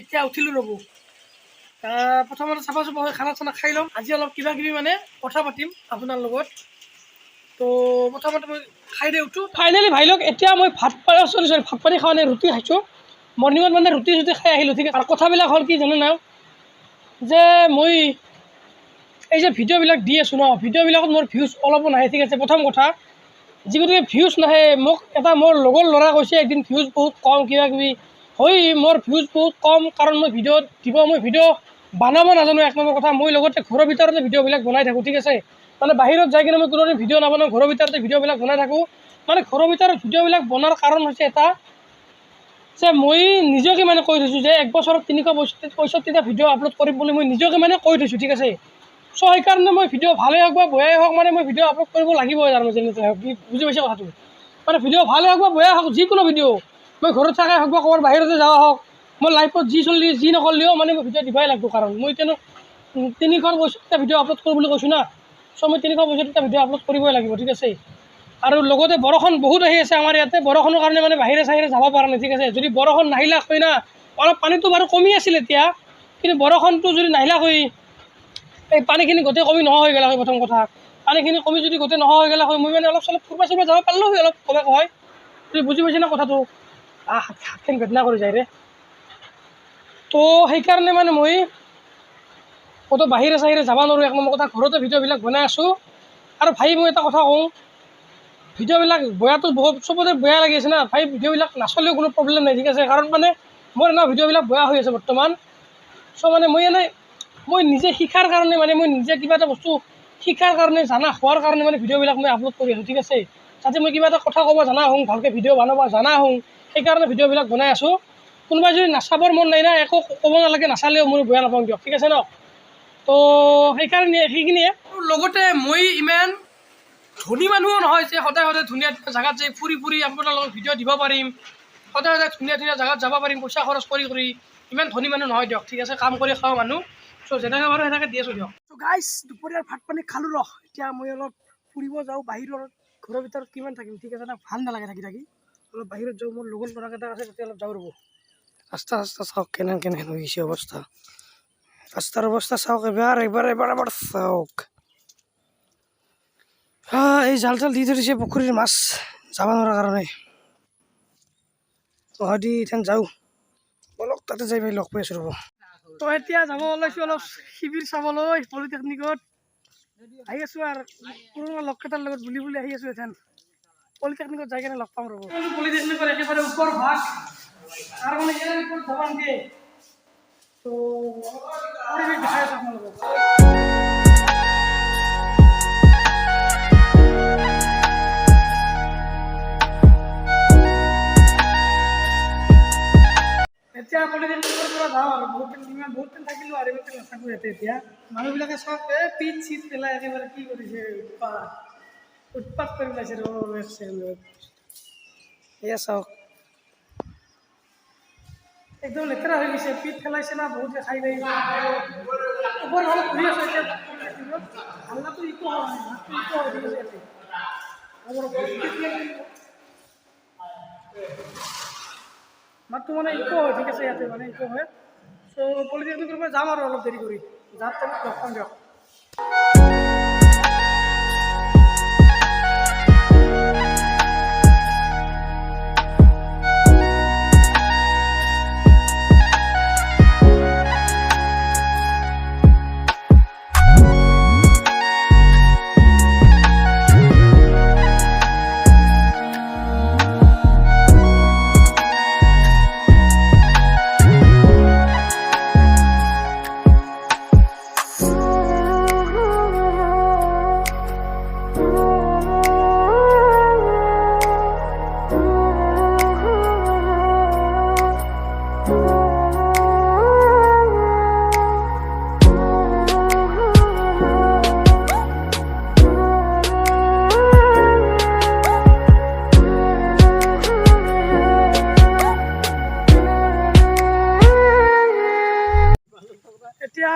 এতিয়া উঠিলোঁ ৰ'ব। প্ৰথমতে চাফা চাফা হৈ খানা চানা খাই ল'ম। আজি অলপ কিবা কিবি মানে কথা পাতিম আপোনাৰ লগত। তো প্ৰথমতে মই খাই দে উঠোঁ। ফাইনেলি ভাই লওক এতিয়া মই ভাত পানী খাওঁ নাই, ৰুটি খাইছোঁ। মৰ্ণিঙত মানে ৰুটি খাই আহিলোঁ, ঠিক আছে। আৰু কথাবিলাক হ'ল কি জানে নাই, যে মই এই যে ভিডিঅ'বিলাক দি আছোঁ ন, ভিডিঅ'বিলাকত মোৰ ভিউজ অলপো নাহে, ঠিক আছে। প্ৰথম কথা, যিগতিকে ভিউজ নাহে, মোক এটা মোৰ লগৰ ল'ৰা কৈছে একদিন ভিউজ বহুত কম কিবা কিবি হয়। মোৰ ভিউজ বহুত কম কাৰণ মই ভিডিঅ' বনাব নাজানো, এক নম্বৰ কথা। মই লগতে ঘৰৰ ভিতৰতে ভিডিঅ'বিলাক বনাই থাকোঁ, ঠিক আছে। মানে বাহিৰত যাই কিনে মই কোনো ভিডিঅ' নাবনাওঁ, ঘৰৰ ভিতৰতে ভিডিঅ'বিলাক বনাই থাকোঁ। মানে ঘৰৰ ভিতৰত ভিডিঅ'বিলাক বনোৱাৰ কাৰণ হৈছে এটা, যে মই নিজকে মানে কৈ থৈছোঁ যে 1 বছৰত 365টা ভিডিঅ' আপলোড কৰিম বুলি মই নিজকে মানে কৈ থৈছোঁ, ঠিক আছে। চ' সেইকাৰণে মই ভিডিঅ' ভালেই হওক বা বেয়াই হওক মানে মই ভিডিঅ' আপলোড কৰিব লাগিবই আৰু যেনেকৈ হওক। বুজি পাইছে কথাটো? মানে ভিডিঅ' ভালেই হওক বা বেয়া হওক, যিকোনো ভিডিঅ' মই ঘৰত থাকাই হওক বা ক'ৰবাৰ বাহিৰতে যোৱা হওক, মই লাইফত যি নকৰিলেও মানে মই ভিডিঅ' দিবই লাগিব। কাৰণ মই এতিয়া 365টা ভিডিঅ' আপলোড কৰোঁ বুলি কৈছোঁ না। চ' মই 365টা ভিডিঅ' আপলোড কৰিবই লাগিব, ঠিক আছে। আৰু লগতে বৰষুণ বহুত আহি আছে আমাৰ ইয়াতে, বৰষুণৰ কাৰণে মানে বাহিৰে চাহিৰে যাব পৰা নাই, ঠিক আছে। যদি বৰষুণ নাহিলা হয় না, অলপ পানীটো বাৰু কমি আছিল এতিয়া, কিন্তু বৰষুণটো যদি নাহিলা হয়, এই পানীখিনি গোটেই কমি নোহোৱা হৈ গ'ল হয়। প্ৰথম কথা, পানীখিনি কমি যদি গোটেই নোহোৱা হৈ গ'ল হয়, মই মানে অলপ চলপ ফুৰবা চুৰবা যাব পাৰিলোঁ হয়, অলপ কমে হয়। তুমি বুজি পাইছে না কথাটো? হাতখন বেদনা কৰি যায় ৰে। তো সেইকাৰণে মানে মই ক'তো বাহিৰে চাহিৰে যাব নোৱাৰোঁ, এক নম্বৰ কথা। ঘৰতে ভিডিঅ'বিলাক বনাই আছোঁ। আৰু ভাই মই এটা কথা কওঁ, ভিডিঅ'বিলাক বেয়াটো বহুত চবতে বেয়া লাগি আছে না ভাই। ভিডিঅ'বিলাক নাচলেও কোনো প্ৰব্লেম নাই, ঠিক আছে। কাৰণ মানে মোৰ এনেও ভিডিঅ'বিলাক বেয়া হৈ আছে বৰ্তমান। চ' মানে মই নিজে শিকাৰ কাৰণে, মানে মই নিজে কিবা এটা বস্তু শিকাৰ কাৰণে, জানা হোৱাৰ কাৰণে মানে ভিডিঅ'বিলাক মই আপলোড কৰি আছোঁ, ঠিক আছে। যাতে মই কিবা এটা কথা ক'ব জানা হওঁ, ভালকৈ ভিডিঅ' বনাব জানা হওঁ, সেইকাৰণে ভিডিঅ'বিলাক বনাই আছোঁ। কোনোবাই যদি নাচাবৰ মন নাই না, একো ক'ব নালাগে, নাচালেও মই বেয়া নাপাওঁ দিয়ক, ঠিক আছে ন। তো সেইখিনিয়ে। লগতে মই ইমান ধনী মানুহো নহয় যে সদায় ধুনীয়া জেগাত যাই ফুৰি আপোনাৰ লগত ভিডিঅ' দিব পাৰিম, সদায় ধুনীয়া জেগাত যাব পাৰিম পইচা খৰচ কৰি। ইমান ধনী মানুহ নহয় দিয়ক, ঠিক আছে। কাম কৰি খাওঁ মানুহ। চ' যেনেকৈ পাৰোঁ সেনেকৈ দি আছোঁ দিয়ক। চ' গাইছ, দুপৰীয়াৰ ভাত পানী খালোঁ ৰ। এতিয়া মই অলপ ফুৰিব যাওঁ বাহিৰত। ঘৰৰ ভিতৰত কিমান থাকিম, ঠিক আছে না, ভাল নালাগে থাকি। অলপ বাহিৰত যাওঁ, মোৰ লগৰ ল'ৰাকেইটা আছে তাতে অলপ যাওঁ ৰ'ব। ৰাস্তা চাওক কেনে হৈ গৈছে অৱস্থা। ৰাস্তাৰ অৱস্থা চাওক, এবাৰ চাওক। এই জাল দি ধৰিছে পুখুৰীৰ মাছ যাব নোৱাৰাৰ কাৰণে। গুৱাহাটী এতিয়া যাওঁ বলক, তাতে যাই পাই লগ পাই আছোঁ ৰ'ব। তো এতিয়া যাব ওলাইছোঁ অলপ শিবিৰ চাবলৈ পলিটেকনিকত। আহি আছোঁ আৰু পুৰণা লগকেইটাৰ লগত বুলি আহি আছোঁ। এতিয়া পলিটেকনিকত যাই কেনে লগ পাম ৰ'ব। পলিটেকনিকৰ একেবাৰে ওপৰ ভাগ আৰু মানে ইয়াৰ ওপৰত যাব নিদিয়ে। তো পৰিৱেশ দেখাই আছোঁ আপোনালোকক। এতিয়া পলিটেকনিকৰ পৰা যাওঁ আৰু বহুত দিন থাকিলোঁ আৰু ইমান নাথাকোঁ ইয়াতে। এতিয়া মানুহবিলাকে চাওক, পিট চিট পেলাই একেবাৰে কি কৰিছে, উৎপাত কৰি পেলাইছে এয়া চাওক, একদম লেতেৰা হৈ গৈছে। পিট পেলাইছে না, বহুত খাই যায়। ওপৰত অলপ ঘূৰি আছোঁ এতিয়া। হাল্লাটো ইকো হয়, মাতটো মানে ইকো হয়, ঠিক আছে। ইয়াতে মানে ইকো হয়। চ' পলিটেকনিকৰ পৰা যাম আৰু অলপ দেৰি কৰি, যাত লগ পাম দিয়ক। এতিয়া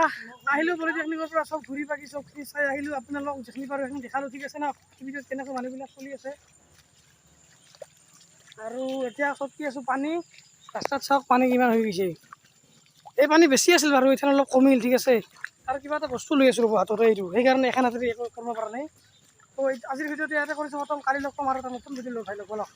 আহিলোঁ পলিটেকনিকৰ পৰা, চব ঘূৰি পাকি চবখিনি চাই আহিলোঁ। আপোনালোকক যিখিনি পাৰোঁ সেইখিনি দেখালোঁ, ঠিক আছে না। পৃথিৱীত কেনেকৈ মানুহবিলাক চলি আছে। আৰু এতিয়া চব কি আছোঁ, পানী ৰাস্তাত চাওক, পানী কিমান হৈ গৈছে। এই পানী বেছি আছিল বাৰু এতিয়া অলপ কমিল ঠিক আছে আৰু কিবা এটা বস্তু লৈ আছোঁ ৰ'ব হাততে এইটো সেইকাৰণে এখন হাতেৰে একো কৰিব পৰা নাই তো আজিৰ ভিডিঅ'টো ইয়াতে কৰিছোঁ খতম কালি লগ পাম আৰু এটা নতুন ভিডিঅ' লৈ ভাই লগ বলক